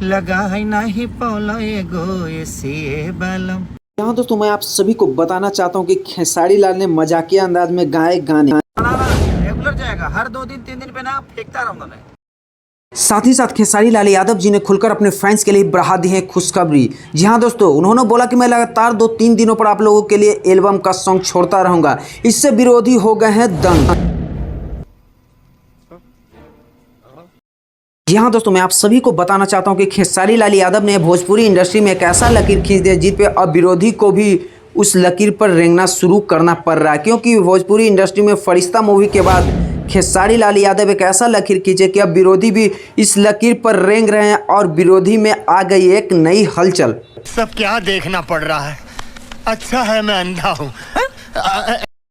लगा है नहीं पौला एगो एसी बालम। यहाँ दोस्तों मैं आप सभी को बताना चाहता हूँ कि खेसारी लाल ने मजाकिया अंदाज में गाए गाने रेगुलर जाएगा, हर 2 दिन 3 दिन पे ना फेंकता रहूंगा मैं। साथ ही साथ खेसारी लाल यादव जी ने खुलकर अपने फैंस के लिए बढ़ा दी है खुशखबरी। जी हाँ दोस्तों, उन्होंने बोला कि मैं लगातार 2-3 दिनों पर आप लोगों के लिए एल्बम का सॉन्ग छोड़ता रहूंगा। इससे विरोधी हो गए हैं दंग। जी हाँ दोस्तों, मैं आप सभी को बताना चाहता हूँ कि खेसारी लाल यादव ने भोजपुरी इंडस्ट्री में एक ऐसा लकीर खींच दिया जिस पे अब विरोधी को भी उस लकीर पर रेंगना शुरू करना पड़ रहा है, क्योंकि भोजपुरी इंडस्ट्री में फरिश्ता मूवी के बाद खेसारी लाल यादव एक ऐसा लकीर खींचे कि अब विरोधी भी इस लकीर पर रेंग रहे हैं और विरोधी में आ गई एक नई हलचल। सब क्या देखना पड़ रहा है, अच्छा है मैं अंधा हूँ।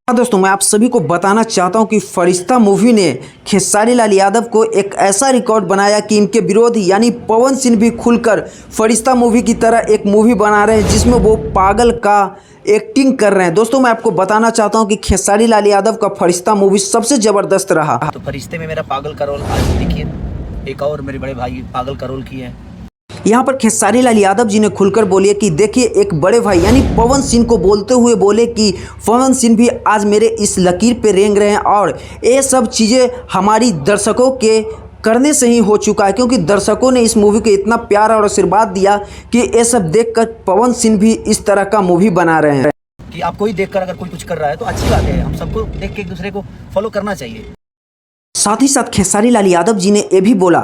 हाँ दोस्तों, मैं आप सभी को बताना चाहता हूं कि फरिश्ता मूवी ने खेसारी लाल यादव को एक ऐसा रिकॉर्ड बनाया कि इनके विरोधी यानी पवन सिंह भी खुलकर फरिश्ता मूवी की तरह एक मूवी बना रहे हैं जिसमें वो पागल का एक्टिंग कर रहे हैं। दोस्तों मैं आपको बताना चाहता हूं कि खेसारी लाल यादव का फरिश्ता मूवी सबसे ज़बरदस्त रहा। तो फरिश्ते में मेरा पागल का रोल आज देखिए, एक और मेरे बड़े भाई पागल का रोल किए हैं। यहाँ पर खेसारी लाल यादव जी ने खुलकर बोलिए कि देखिए, एक बड़े भाई यानी पवन सिंह को बोलते हुए बोले कि पवन सिंह भी आज मेरे इस लकीर पे रेंग रहे हैं और ये सब चीज़ें हमारी दर्शकों के करने से ही हो चुका है, क्योंकि दर्शकों ने इस मूवी को इतना प्यार और आशीर्वाद दिया कि ये सब देखकर पवन सिंह भी इस तरह का मूवी बना रहे हैं। कि आपको ही देखकर अगर कोई कुछ कर रहा है तो अच्छी बात है, हम सबको देख के एक दूसरे को फॉलो करना चाहिए। साथ ही साथ खेसारी लाल यादव जी ने यह भी बोला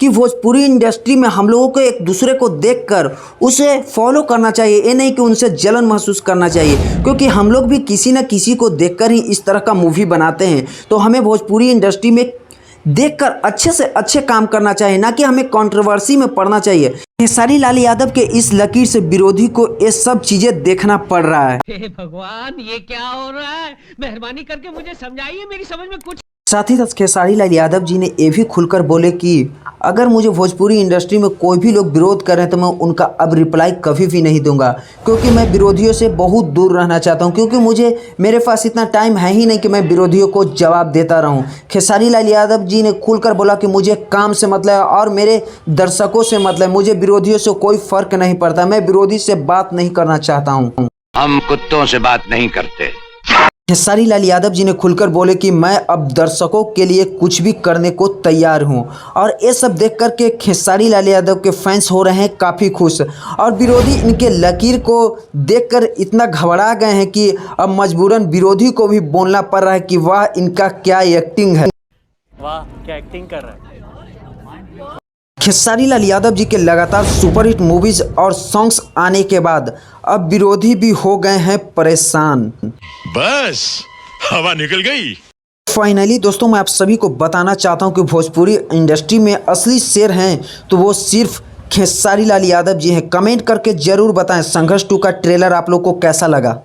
कि भोजपुरी इंडस्ट्री में हम लोगों को एक दूसरे को देखकर उसे फॉलो करना चाहिए, ये नहीं कि उनसे जलन महसूस करना चाहिए, क्योंकि हम लोग भी किसी न किसी को देखकर ही इस तरह का मूवी बनाते हैं। तो हमें भोजपुरी इंडस्ट्री में देखकर अच्छे से अच्छे काम करना चाहिए, ना कि हमें कंट्रोवर्सी में पड़ना चाहिए। खेसारी लाल यादव के इस लकीर से विरोधी को ये सब चीजें देखना पड़ रहा है। हे भगवान, ये क्या हो रहा है? मेहरबानी करके मुझे समझाइए, मेरी समझ में कुछ। साथ ही साथ खेसारी लाल यादव जी ने ये भी खुलकर बोले कि अगर मुझे भोजपुरी इंडस्ट्री में कोई भी लोग विरोध करें तो मैं उनका अब रिप्लाई कभी भी नहीं दूंगा, क्योंकि मैं विरोधियों से बहुत दूर रहना चाहता हूं, क्योंकि मेरे पास इतना टाइम है ही नहीं कि मैं विरोधियों को जवाब देता रहूं। खेसारी लाल यादव जी ने खुलकर बोला कि मुझे काम से मतलब है और मेरे दर्शकों से मतलब, मुझे विरोधियों से कोई फर्क नहीं पड़ता, मैं विरोधी से बात नहीं करना चाहता हूँ। हम कुत्तों से बात नहीं करते। खेसारी लाल यादव जी ने खुलकर बोले कि मैं अब दर्शकों के लिए कुछ भी करने को तैयार हूं, और ये सब देख कर के खेसारी लाल यादव के फैंस हो रहे हैं काफ़ी खुश, और विरोधी इनके लकीर को देखकर इतना घबरा गए हैं कि अब मजबूरन विरोधी को भी बोलना पड़ रहा है कि वाह इनका क्या एक्टिंग है, वाह क्या एक्टिंग कर रहा है। खेसारी लाल यादव जी के लगातार सुपरहिट मूवीज और सॉन्ग्स आने के बाद अब विरोधी भी हो गए हैं परेशान। बस हवा निकल गई। फाइनली दोस्तों, मैं आप सभी को बताना चाहता हूं कि भोजपुरी इंडस्ट्री में असली शेर हैं तो वो सिर्फ खेसारी लाल यादव जी हैं। कमेंट करके जरूर बताएं संघर्ष 2 का ट्रेलर आप लोग को कैसा लगा।